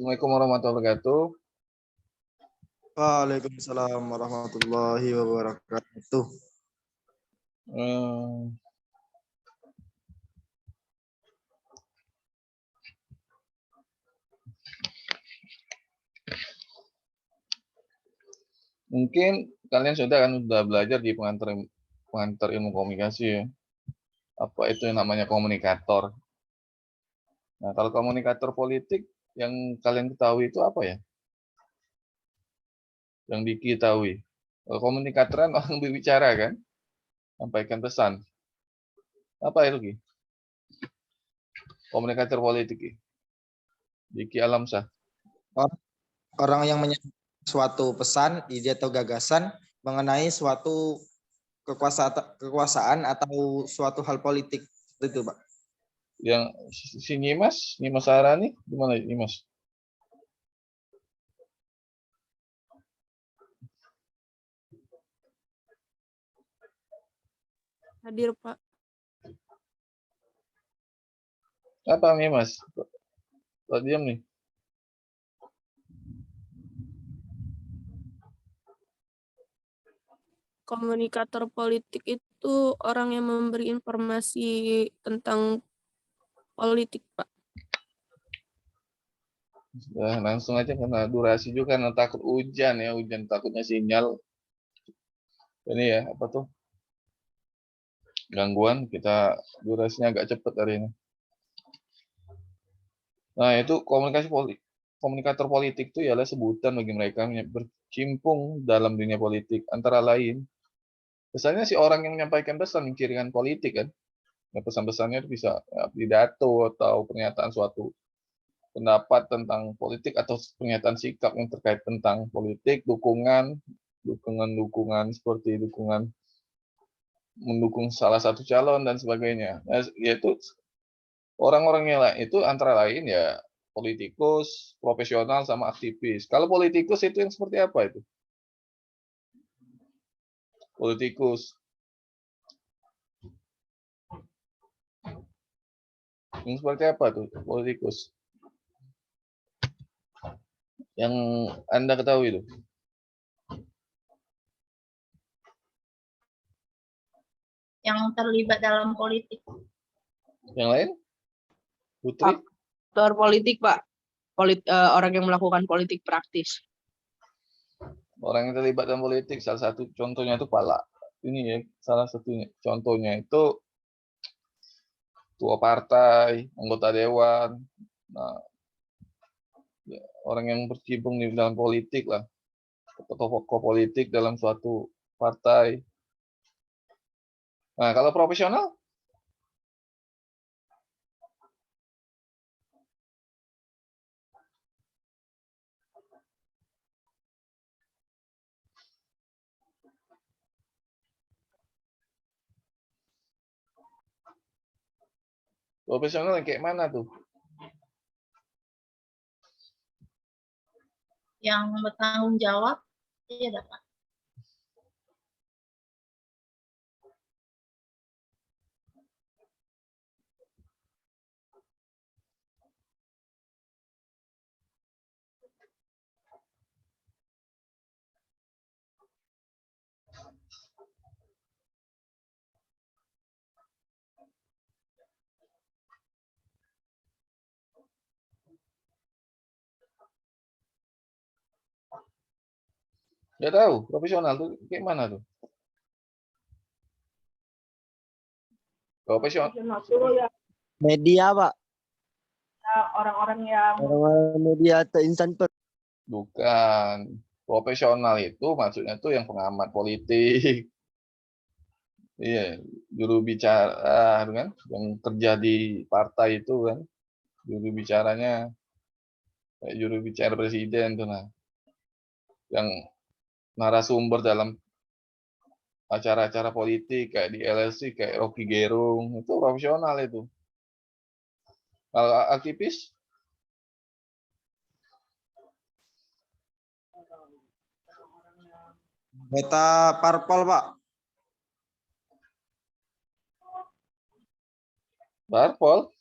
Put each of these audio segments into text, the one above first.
Assalamualaikum warahmatullahi wabarakatuh. Waalaikumsalam warahmatullahi wabarakatuh. Mungkin kalian sudah belajar di pengantar ilmu komunikasi ya. Apa itu yang namanya komunikator. Nah, kalau komunikator politik yang kalian ketahui itu apa ya? Yang diketahui. Kalau komunikator kan orang berbicara kan? Sampaikan pesan. Apa itu, Ki? Komunikator politik, Ki. Diki Alamsah. Orang yang menyampaikan suatu pesan, ide atau gagasan mengenai suatu kekuasaan atau suatu hal politik. Itu, Pak. Yang si Nyimas Sarani, gimana Nyimas? Hadir, Pak. Apa Nyimas? Kok diam nih? Komunikator politik itu orang yang memberi informasi tentang politik, Pak. Nah, langsung aja karena durasi juga, karena takut hujan ya, hujan takutnya sinyal. Ini ya, apa tuh? Gangguan, kita durasinya agak cepat hari ini. Nah, itu komunikator politik itu ialah sebutan bagi mereka yang berkecimpung dalam dunia politik, antara lain. Misalnya si orang yang menyampaikan pesan mengirimkan politik kan. Ya, pesan-pesannya itu bisa ya, pidato atau pernyataan suatu pendapat tentang politik atau pernyataan sikap yang terkait tentang politik, dukungan seperti mendukung salah satu calon dan sebagainya. Nah, yaitu orang-orangnya lah itu antara lain ya politikus, profesional sama aktivis. Kalau politikus itu yang seperti apa itu? Politikus yang seperti apa tuh politikus? Yang Anda ketahui itu? Yang terlibat dalam politik. Yang lain? Putri? Aktor politik, Pak. Orang yang melakukan politik praktis. Orang yang terlibat dalam politik, salah satu contohnya itu ini ya, salah satunya contohnya itu ketua partai, anggota dewan, nah, ya, orang yang berkecimpung di dalam politik lah, tokoh politik dalam suatu partai. Nah, kalau profesional? Profesional yang kayak mana tuh? Yang bertanggung jawab, iya dapat. Nggak tahu, profesional tuh kayak mana tuh? Profesional. Media, Pak. Orang-orang yang Orang media atau insan per. Bukan. Profesional itu maksudnya tuh yang pengamat politik. Iya, juru bicara kan, yang kerja di partai itu kan, juru bicaranya kayak juru bicara presiden tuh nah, yang narasumber dalam acara-acara politik kayak di LSI kayak Rocky Gerung itu profesional itu. Kalau aktivis? Meta parpol, Pak. Parpol?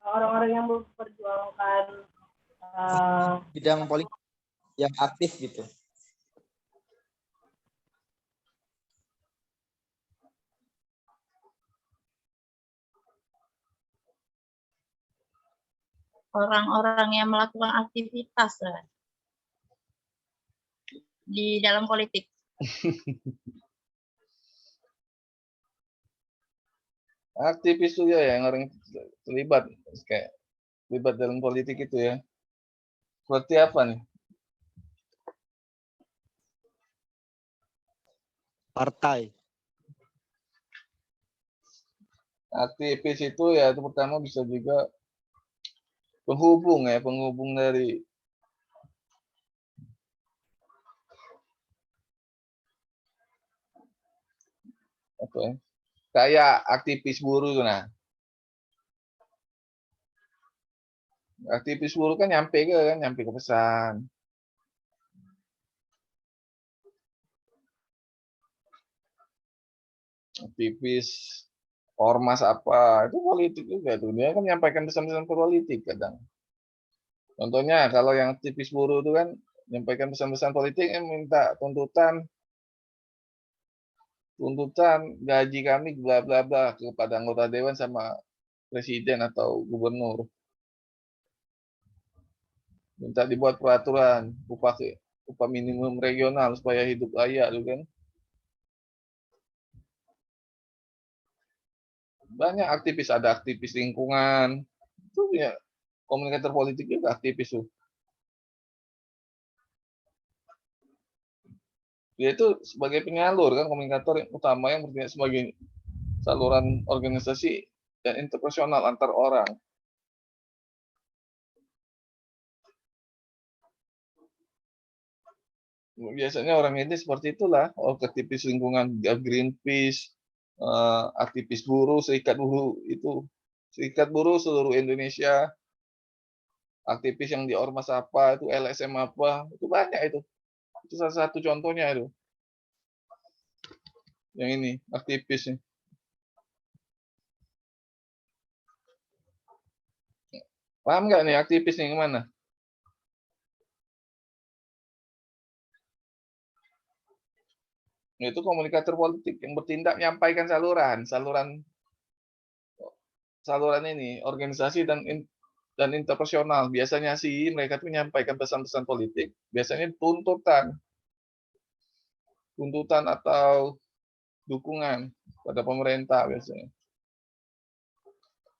orang-orang yang memperjuangkan bidang politik yang aktif gitu. Orang-orang yang melakukan aktivitas di dalam politik. Aktivis juga ya yang orang terlibat kayak terlibat dalam politik itu ya. Seperti apa nih? Partai. Aktivis itu ya itu pertama bisa juga penghubung ya, penghubung dari apa ya? Kayak aktivis buruh tuh, nah. Aktivis buruh kan nyampe ke pesan. Aktivis ormas apa itu politik juga tuh, dia kan menyampaikan pesan-pesan politik kadang. Contohnya kalau yang aktivis buruh itu kan menyampaikan pesan-pesan politik yang minta tuntutan gaji kami bla bla bla kepada anggota dewan sama presiden atau gubernur. Minta dibuat peraturan upah minimum regional supaya hidup layak gitu kan. Banyak aktivis, ada aktivis lingkungan. Itu ya komunikator politik juga aktivis tuh. Dia itu sebagai penyalur kan, komunikator yang utama yang bertindak sebagai saluran organisasi dan interpersonal antar orang. Biasanya orang ini seperti itulah, aktivis lingkungan, Greenpeace, aktivis buruh, serikat buruh seluruh Indonesia, aktivis yang di ormas apa, itu LSM apa, itu banyak itu. Itu salah satu contohnya itu. Yang ini, aktivisnya. Paham nggak nih aktivis nih kemana? Itu komunikator politik yang bertindak menyampaikan saluran ini, organisasi dan interpersonal. Biasanya sih mereka tuh menyampaikan pesan-pesan politik, biasanya tuntutan atau dukungan pada pemerintah biasanya.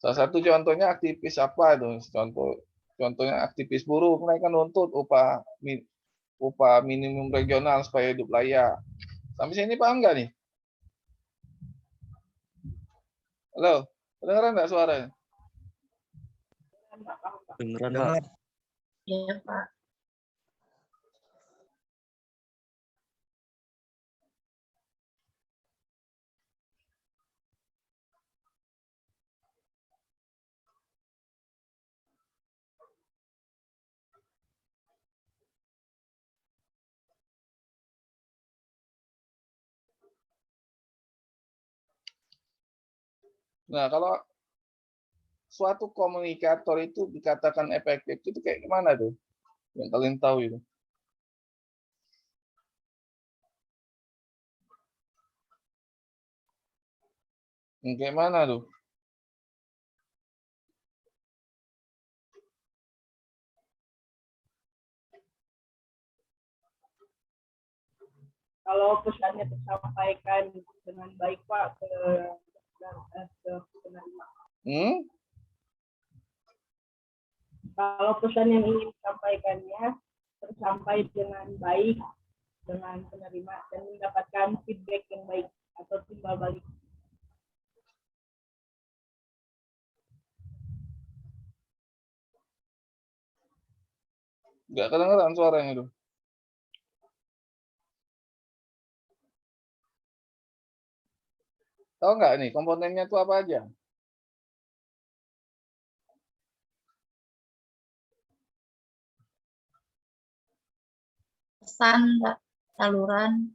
Salah satu contohnya aktivis apa itu? Contohnya aktivis buruh, mereka nuntut upah minimum regional supaya hidup layak. Sampai sini paham nggak nih? Halo, kedengeran nggak suaranya? Beneran, Pak. Ya, Pak. Nah, kalau suatu komunikator itu dikatakan efektif itu kayak gimana tuh? Yang kalian tahu itu. Yang kayak mana tuh? kalau pesannya tersampaikan dengan baik Pak ke penerima. Kalau pesan yang ingin disampaikannya tersampai dengan baik dengan penerima dan mendapatkan feedback yang baik atau timbal balik. Nggak kedengeran suaranya tuh. Tahu nggak nih komponennya itu apa aja? Pesan, saluran.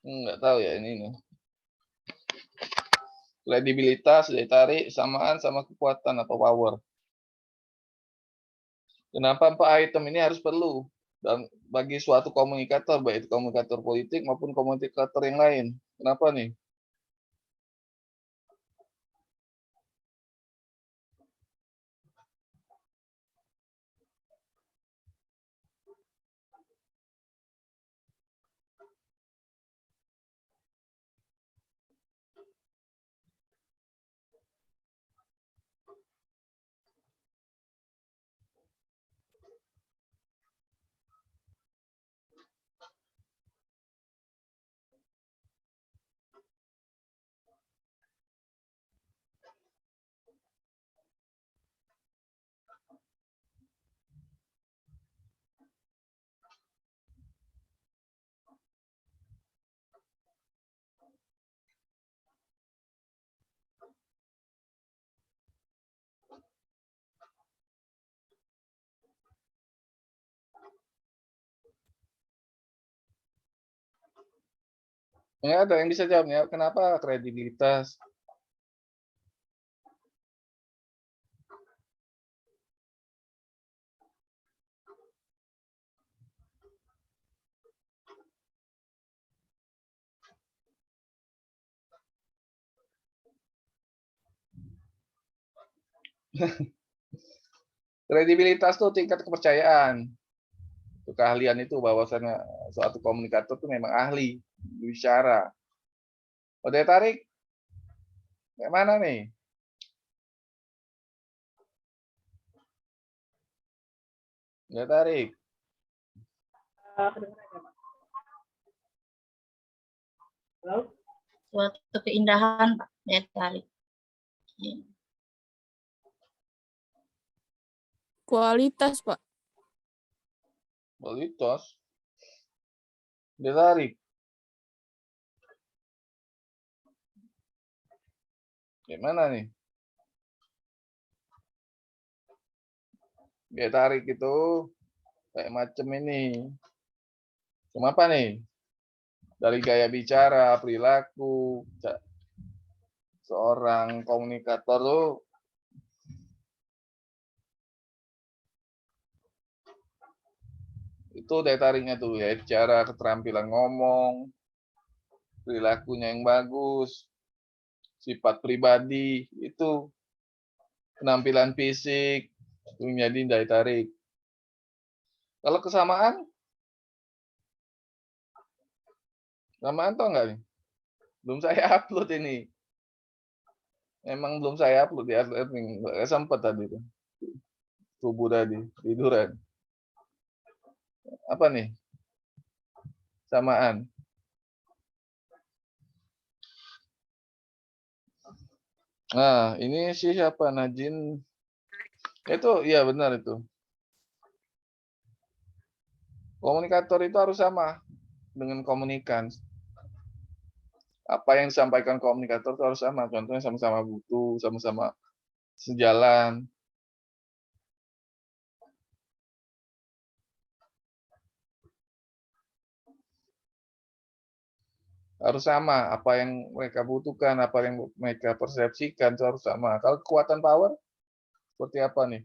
Nggak tahu ya ini nih. Kredibilitas, daya tarik, samaan sama kekuatan atau power. Kenapa 4 item ini harus perlu dan bagi suatu komunikator, baik itu komunikator politik maupun komunikator yang lain. Kenapa nih? Nggak ada yang bisa jawabnya. Kenapa kredibilitas? Kredibilitas tuh tingkat kepercayaan. Itu keahlian itu bahwasannya suatu komunikator itu memang ahli bicara. Oh, daya tarik, kayak mana nih? Daya tarik. Kedengeran ya, Pak? Halo? Suatu keindahan, Pak, daya tarik. Iya. Kualitas, Pak. Kualitas. Daya tarik. Gimana nih? Daya tarik itu kayak macam ini. Cuma apa nih? Dari gaya bicara, perilaku, seorang komunikator tuh itu daya tariknya tuh ya, cara keterampilan ngomong, perilakunya yang bagus, sifat pribadi, itu penampilan fisik, itu menjadi daya tarik. Kalau kesamaan tau nggak nih? Belum saya upload ini. Emang belum saya upload di admin, nggak sempat tadi tuh. Subuh tadi, tiduran. Apa nih? Samaan. Nah, ini sih siapa? Najin. Itu, iya benar itu. Komunikator itu harus sama dengan komunikan. Apa yang disampaikan komunikator itu harus sama. Contohnya sama-sama butuh, sama-sama sejalan. Harus sama. Apa yang mereka butuhkan, apa yang mereka persepsikan itu harus sama. Kalau kekuatan power, seperti apa nih?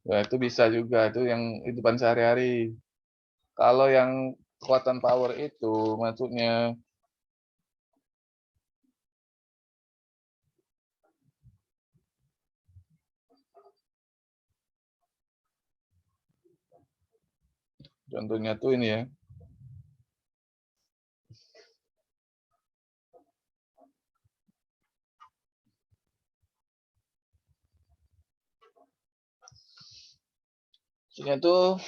Ya, itu bisa juga, itu yang kehidupan sehari-hari. Kalau yang kekuatan power itu maksudnya contohnya tuh ini ya. Maksudnya tuh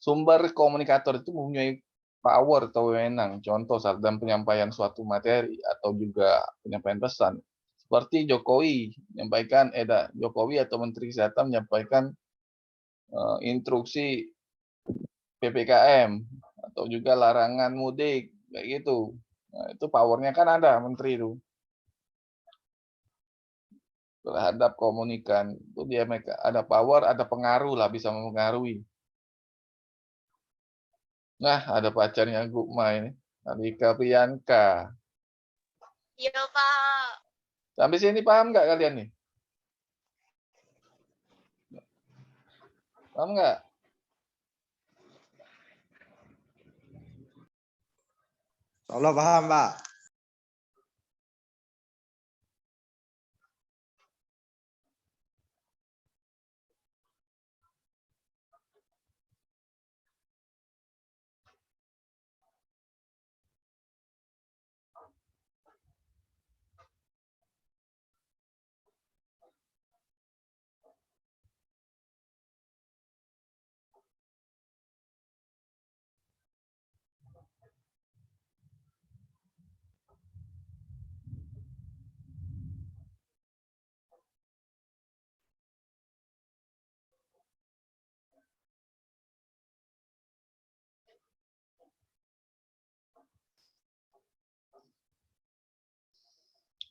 sumber komunikator itu mempunyai power atau wewenang. Contoh saat dalam penyampaian suatu materi atau juga penyampaian pesan. Seperti Jokowi menyampaikan, Jokowi atau Menteri Kesehatan menyampaikan instruksi PPKM atau juga larangan mudik kayak gitu. Nah, itu powernya kan ada menteri itu terhadap komunikan itu dia mereka ada power, ada pengaruh lah, bisa mempengaruhi. Nah, ada pacarnya Gukma ini, Andika Priyanka. Iya, Pak. Sampai sini paham nggak kalian nih? Paham nggak? Allah paham, Pak.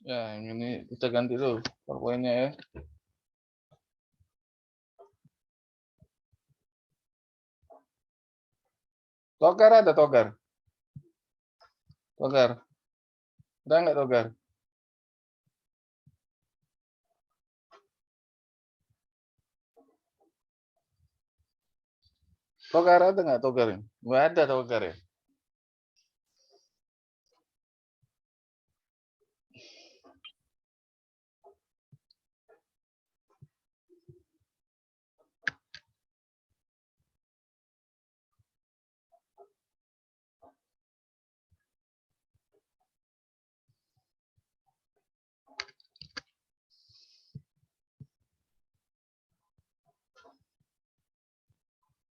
Ya, yang ini kita ganti dulu PowerPoint-nya ya. Togar ada Togar? Togar. Ada nggak Togar? Togar ada nggak Togar? Nggak ada Togar ya?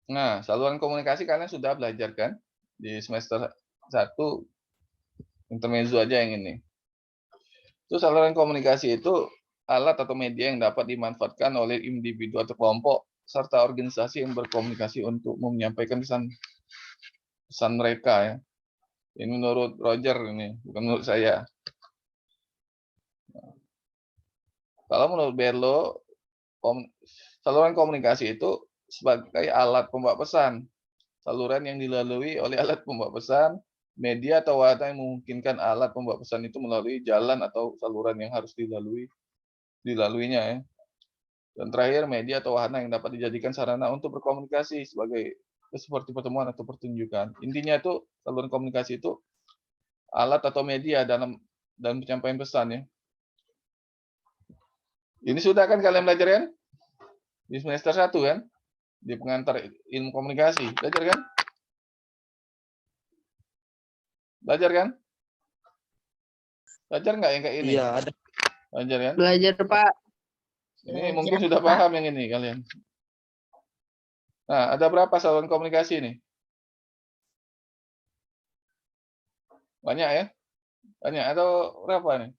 Nah, saluran komunikasi kalian sudah belajar kan? Di semester 1 intermezzo aja yang ini. Itu saluran komunikasi itu alat atau media yang dapat dimanfaatkan oleh individu atau kelompok serta organisasi yang berkomunikasi untuk menyampaikan pesan mereka ya. Ini menurut Roger ini, bukan menurut saya. Kalau menurut Berlo, saluran komunikasi itu sebagai alat pembawa pesan. Saluran yang dilalui oleh alat pembawa pesan, media atau wadah yang memungkinkan alat pembawa pesan itu melalui jalan atau saluran yang harus dilaluinya ya. Dan terakhir, media atau wahana yang dapat dijadikan sarana untuk berkomunikasi seperti pertemuan atau pertunjukan. Intinya itu saluran komunikasi itu alat atau media dalam penyampaian pesan ya. Ini sudah kan kalian belajar kan? Di semester 1 kan? Di pengantar ilmu komunikasi. Belajar kan? Belajar kan? Belajar nggak yang kayak ini? Iya, ada. Belajar kan? Belajar, Pak. Ini mungkin sudah paham yang ini kalian. Nah, ada berapa saluran komunikasi nih? Banyak ya? Banyak atau berapa nih?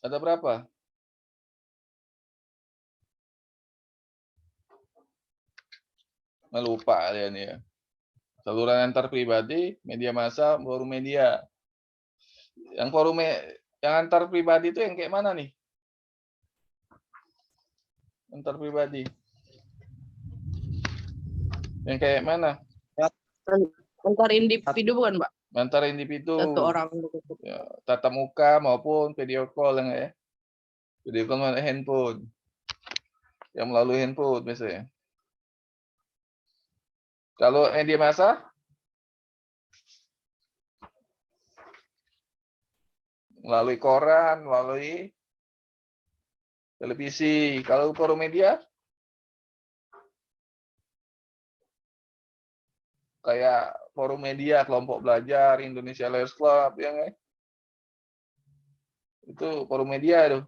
Ada berapa? Lupa kalian ya. Saluran antar pribadi, media massa, forum media. Yang yang antar pribadi itu yang kayak mana nih? Antar pribadi. Yang kayak mana? Antar individu bukan, Pak? Antar individu. Satu orang. Ya, tatap muka maupun video call ya. Video call melalui handphone. Yang melalui handphone biasanya. Kalau media massa? Melalui koran, melalui televisi. Kalau forum media? Kayak forum media, kelompok belajar, Indonesia Learners Club, ya nggak? Itu forum media tuh.